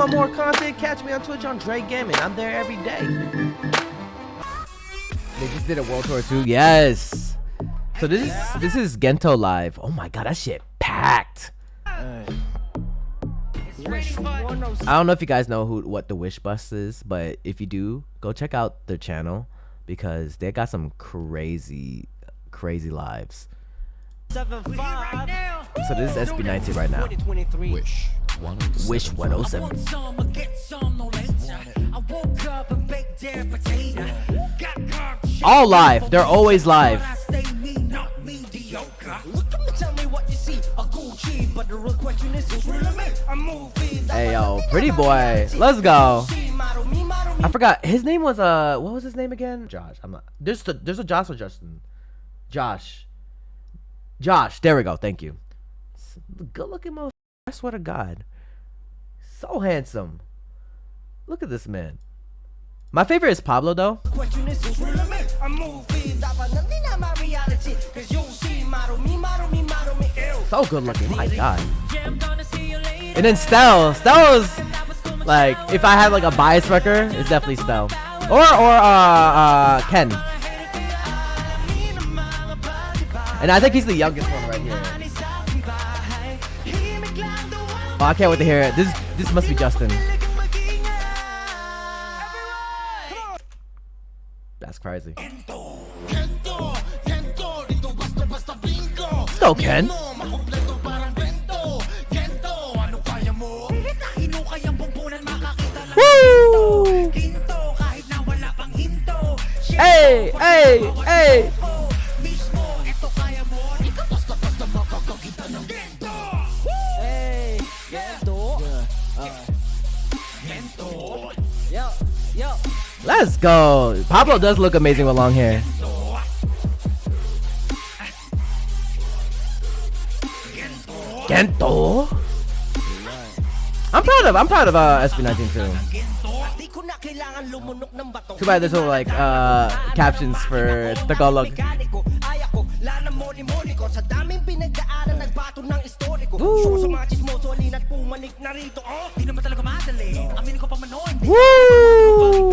want more content? Catch me on Twitch on Jrekml. I'm there every day. They just did a World Tour 2. Yes. So this is GENTO live. Oh my god, that shit packed. I don't know if you guys know what the Wish Bus is, but if you do, go check out their channel because they got some crazy lives. So this is SB19 right now. Wish 107. All live. They're always live. Hey yo, pretty boy. Let's go. I forgot his name was what was his name again? Josh. I'm not. There's a Josh or Justin. Josh. There we go. Thank you. Good looking motherfucker. I swear to God. So handsome. Look at this man. My favorite is Pablo though. So good looking. My God. And then Stella's like, if I had like a bias wrecker, it's definitely Stell. Or Ken. And I think he's the youngest one right here. Oh, I can't wait to hear it. This must be Justin. That's crazy. Go, Ken. Woo! Hey! Let's go. Pablo does look amazing with long hair. GENTO. I'm proud of SB19 too. Too bad there's no like captions for Tagalog. Woo!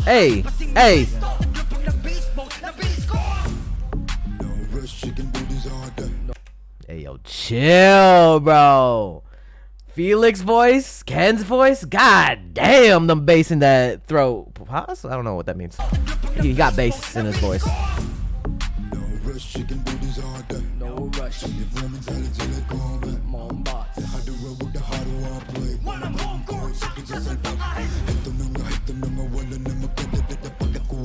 Hey! Hey yo, chill, bro. Felix voice, Ken's voice. God damn, them bass in that throat. Pause? I don't know what that means. He got bass in his voice. No rush.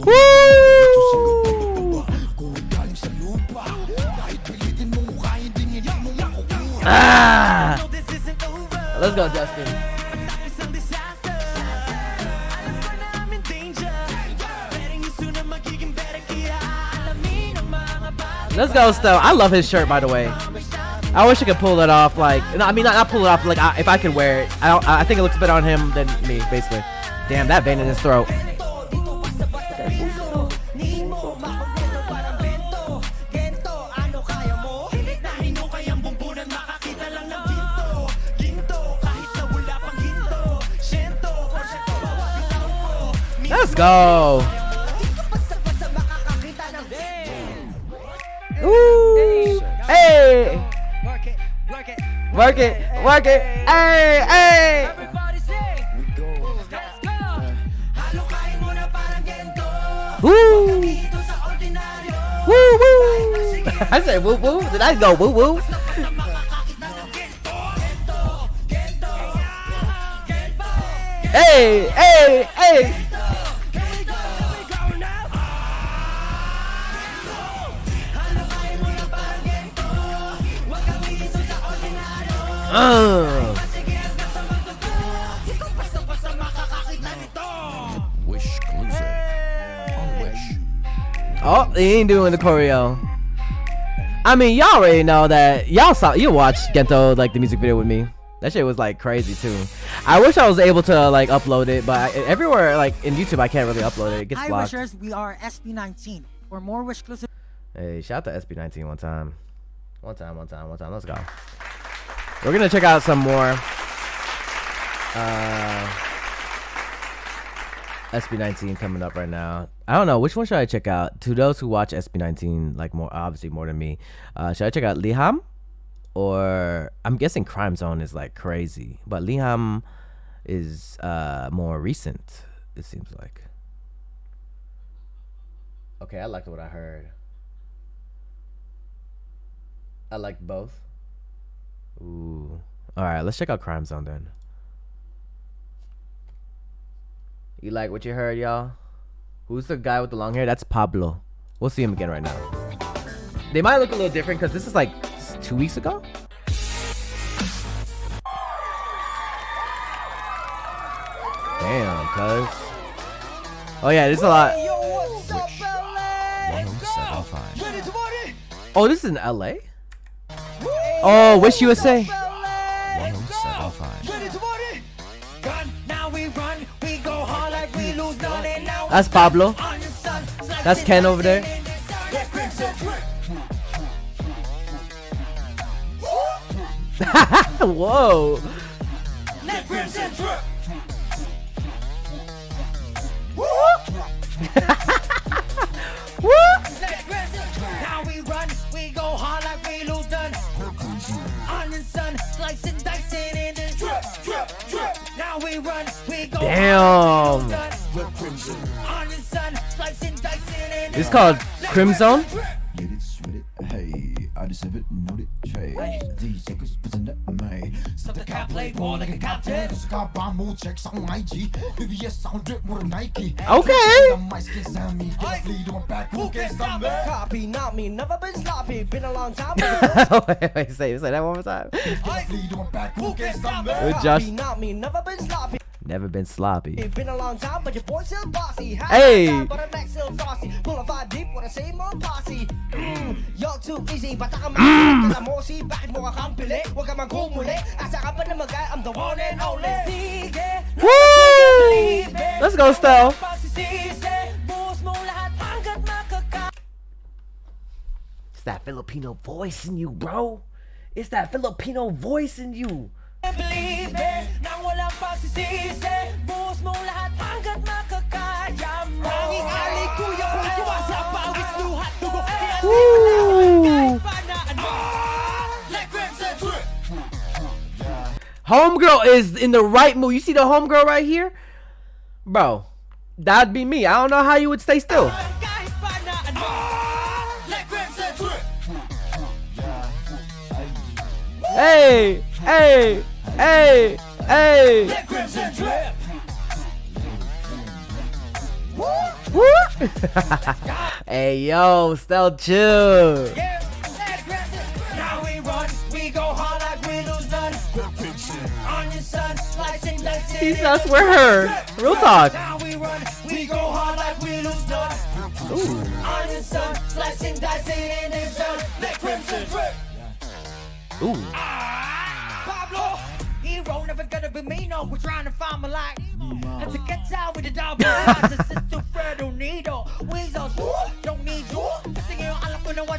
Woo! Ah! Let's go, Justin. Let's go, Stowe. I love his shirt, by the way. I wish I could pull it off. Like, no, I mean, not pull it off. Like, if I could wear it, I think it looks better on him than me, basically. Damn, that vein in his throat. Let's go. Ooh. Hey. Work it. Hey. Woo. Woo. I said woo woo. Did I go woo woo? Hey. Oh, he ain't doing the choreo. I mean, y'all already know that. You watched GENTO, like the music video with me. That shit was like crazy too. I wish I was able to like upload it, but everywhere like in YouTube I can't really upload it. It gets blocked. Hi wishers, we are SB19. For more wish exclusive. Hey, shout out to SB19 one time. Let's go. We're gonna check out some more SB19 coming up right now. I don't know which one should I check out. To those who watch SB19 like more, obviously more than me, should I check out Liham, or I'm guessing CRIMZONE is like crazy, but Liham is more recent, it seems like. Okay, I liked what I heard. I liked both. Ooh. All right, let's check out CRIMZONE then. You like what you heard, y'all? Who's the guy with the long hair? That's Pablo. We'll see him again right now. They might look a little different because this is like 2 weeks ago. Damn, cuz. Oh yeah, there's a lot. Oh, this is in LA? Oh, Wish USA. That's Pablo. That's Ken over there. Whoa. Now we run, we go hard like we lose none. Onion sun, slicing, dicing in the drip, drip, drip. Now we run, we go damn. Onion sun, slicing, dicing in the It's called CRIMZONE. Get it, sweat it, hey. I deserve it, know it, trade. These seconds, present that May. Stop the cap, play ball like a captain. Checks on IG. BBS sound drip more than Nike. Okay. Who can stop me? Copy, not me, never been sloppy. Been a long time. wait, say that one more time. Who can stop me? With Josh. Copy, not me, never been sloppy. Never been sloppy. It's been a long time, but your boy still bossy. Hey. But I'm back still saucy. Pull a 5 deep with the same old posse. You're too easy, but I'm more see back more company. Wag ka magumuli. Asa ka pa na magay, I'm the one and only. Sige, Woo! Let's go, Stell. It's that Filipino voice in you, bro. It's that Filipino voice in you. Believe it, nang walang pagsisisi. Buhos mong lahat hanggat makakaya mo. Tanging alay kuya, kuya sa pawis luhat dugo. Woo! Homegirl is in the right mood. You see the homegirl right here? Bro, that'd be me. I don't know how you would stay still. Hey, hey, hey, hey. Woo! Hey, yo, Stell chill. Now we run, we go hard like we lose none. On your son, slicing, dicing. He's not swear her. Real talk. Now we run, we go hard like we lose none. Ooh. On your son, slicing, dicing in his son. Let crimson drip. Ooh. Pablo, hero never gonna be me, no. We're trying to find my light. Have to get down with the double eyes. This is too Fredo Nido. Weasels, don't need you.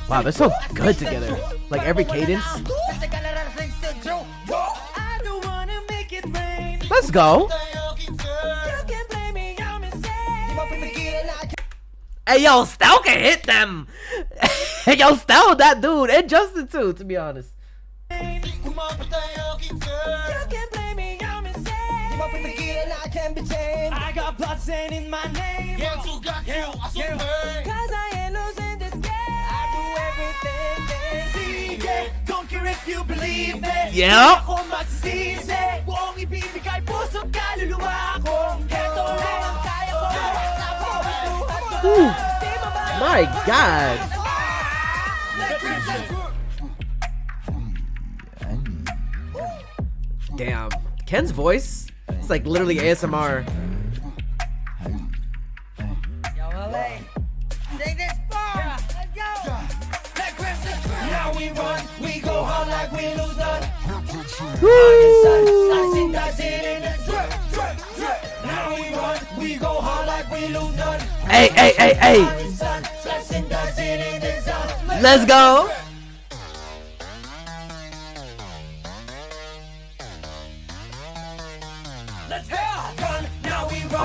Wow, they're so good together. Like every cadence. I don't wanna make it rain. Let's go. You can blame me, I'm insane. Hey, yo, Stell can hit them. Hey, yo, Stell, that dude, and Justin too, to be honest. You can blame me, I'm insane. I can't be tamed. I got blood stain in my name. Cause I ain't losing this game. I do everything. Don't care if you believe me. Yeah. Ooh. My God. Damn. Ken's voice? It's like literally ASMR. Yo, LA. Take this far. Let's go. Now we run, we go hard like we lose none. Slicing, dicing in the drip, drip, drip. Now we run, we go hard like we lose none. Hey, hey, hey, hey. Slicing, dicing in the zone. Let's go.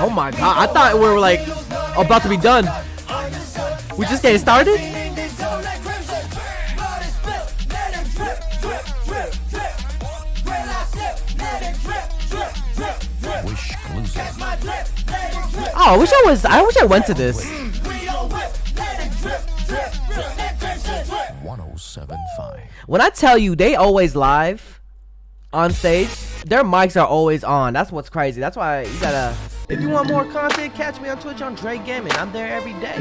Oh my god, I thought we were like about to be done. We just getting started? Oh, I wish I went to this. 1075. When I tell you they always live on stage, their mics are always on. That's what's crazy. That's why you gotta, if you want more content, catch me on Twitch on Jrekml. I'm there every day.